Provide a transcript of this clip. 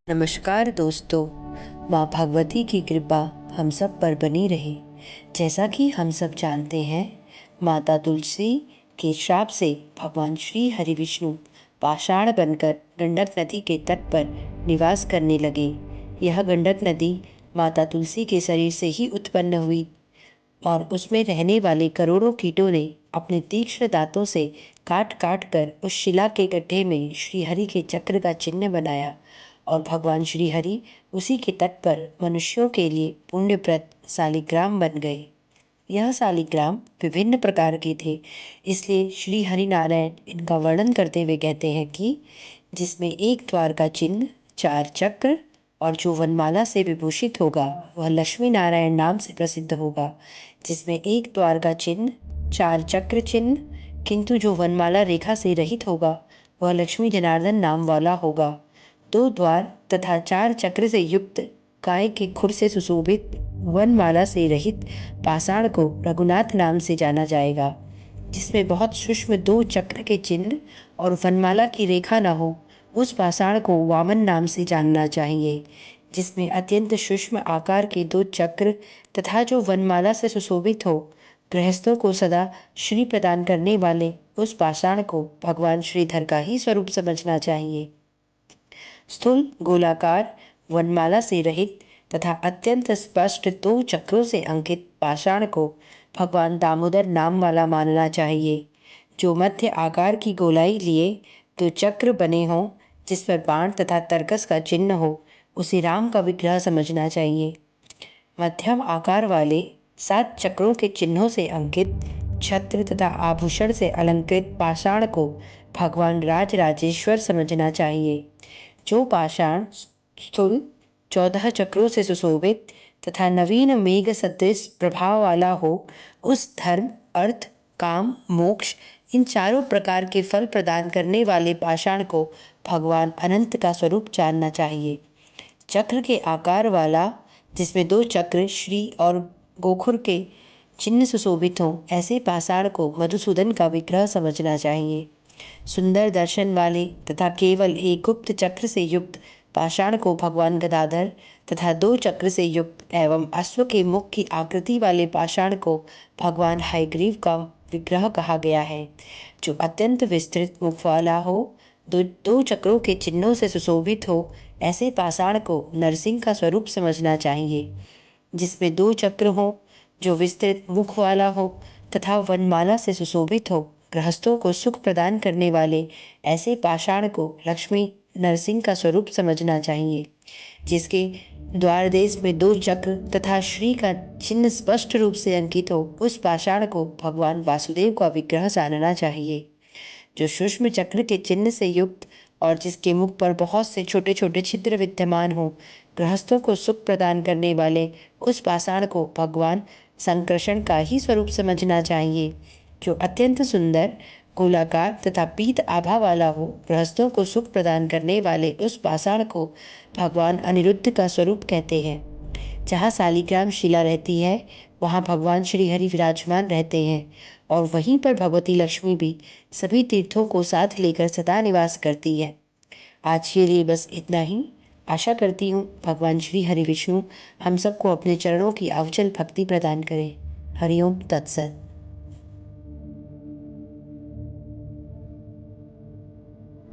नमस्कार दोस्तों। माँ भगवती की कृपा हम सब पर बनी रहे। जैसा कि हम सब जानते हैं, माता तुलसी के श्राप से भगवान श्री हरि विष्णु पाषाण बनकर गंडक नदी के तट पर निवास करने लगे। यह गंडक नदी माता तुलसी के शरीर से ही उत्पन्न हुई और उसमें रहने वाले करोड़ों कीटों ने अपने तीक्ष्ण दांतों से काट काट कर उस शिला के गड्ढे में श्री हरि के चक्र का चिन्ह बनाया और भगवान श्री हरि उसी के तट पर मनुष्यों के लिए पुण्यप्रद शालिग्राम बन गए। यह शालिग्राम विभिन्न प्रकार के थे, इसलिए श्री हरि नारायण इनका वर्णन करते हुए कहते हैं कि जिसमें एक द्वार का चिन्ह, चार चक्र और जो वनमाला से विभूषित होगा वह लक्ष्मी नारायण नाम से प्रसिद्ध होगा। जिसमें एक द्वार का चिन्ह, चार चक्र चिन्ह, किंतु जो वनमाला रेखा से रहित होगा वह लक्ष्मी जनार्दन नाम वाला होगा। दो द्वार तथा चार चक्र से युक्त गाय के खुर से सुशोभित वनमाला से रहित पाषाण को रघुनाथ नाम से जाना जाएगा। जिसमें बहुत सूक्ष्म दो चक्र के चिन्ह और वनमाला की रेखा न हो, उस पाषाण को वामन नाम से जानना चाहिए। जिसमें अत्यंत सूक्ष्म आकार के दो चक्र तथा जो वनमाला से सुशोभित हो, गृहस्थों को सदा श्री प्रदान करने वाले उस पाषाण को भगवान श्रीधर का ही स्वरूप समझना चाहिए। स्थूल गोलाकार वनमाला से रहित तथा अत्यंत स्पष्ट दो चक्रों से अंकित पाषाण को भगवान दामोदर नाम वाला मानना चाहिए। जो मध्य आकार की गोलाई लिए दो चक्र बने हों, जिस पर बाण तथा तरकस का चिन्ह हो, उसे राम का विग्रह समझना चाहिए। मध्यम आकार वाले 7 चक्रों के चिन्हों से अंकित छत्र तथा आभूषण से अलंकृत पाषाण को भगवान राजराजेश्वर समझना चाहिए। जो पाषाण स्थूल 14 चक्रों से सुशोभित तथा नवीन मेघ सदृश प्रभाव वाला हो, उस धर्म, अर्थ, काम, मोक्ष इन चारों प्रकार के फल प्रदान करने वाले पाषाण को भगवान अनंत का स्वरूप जानना चाहिए। चक्र के आकार वाला, जिसमें दो चक्र श्री और गोखुर के चिन्ह सुशोभित हों, ऐसे पाषाण को मधुसूदन का विग्रह समझना चाहिए। सुंदर दर्शन वाले तथा केवल एक गुप्त चक्र से युक्त पाषाण को भगवान गदाधर तथा दो चक्र से युक्त एवं अश्व के मुख की आकृति वाले पाषाण को भगवान हयग्रीव का विग्रह कहा गया है। जो अत्यंत विस्तृत मुख वाला हो, दो चक्रों के चिन्हों से सुशोभित हो, ऐसे पाषाण को नरसिंह का स्वरूप समझना चाहिए। जिसमें दो चक्र हो, जो विस्तृत मुख वाला हो तथा वनमाला से सुशोभित हो, गृहस्थों को सुख प्रदान करने वाले ऐसे पाषाण को लक्ष्मी नरसिंह का स्वरूप समझना चाहिए। जिसके द्वार देश में दो चक्र तथा श्री का चिन्ह स्पष्ट रूप से अंकित हो, उस पाषाण को भगवान वासुदेव का विग्रह जानना चाहिए। जो सूक्ष्म चक्र के चिन्ह से युक्त और जिसके मुख पर बहुत से छोटे छोटे छिद्र विद्यमान हो, गृहस्थों को सुख प्रदान करने वाले उस पाषाण को भगवान संकर्षण का ही स्वरूप समझना चाहिए। जो अत्यंत सुंदर गोलाकार तथा पीत आभा वाला हो, गृहस्थों को सुख प्रदान करने वाले उस पाषाण को भगवान अनिरुद्ध का स्वरूप कहते हैं। जहाँ शालिग्राम शिला रहती है, वहाँ भगवान श्री हरि विराजमान रहते हैं और वहीं पर भगवती लक्ष्मी भी सभी तीर्थों को साथ लेकर सदा निवास करती है। आज के लिए बस इतना ही। आशा करती हूँ भगवान श्री हरि विष्णु हम सबको अपने चरणों की अविचल भक्ति प्रदान करें। हरिओम तत्सत।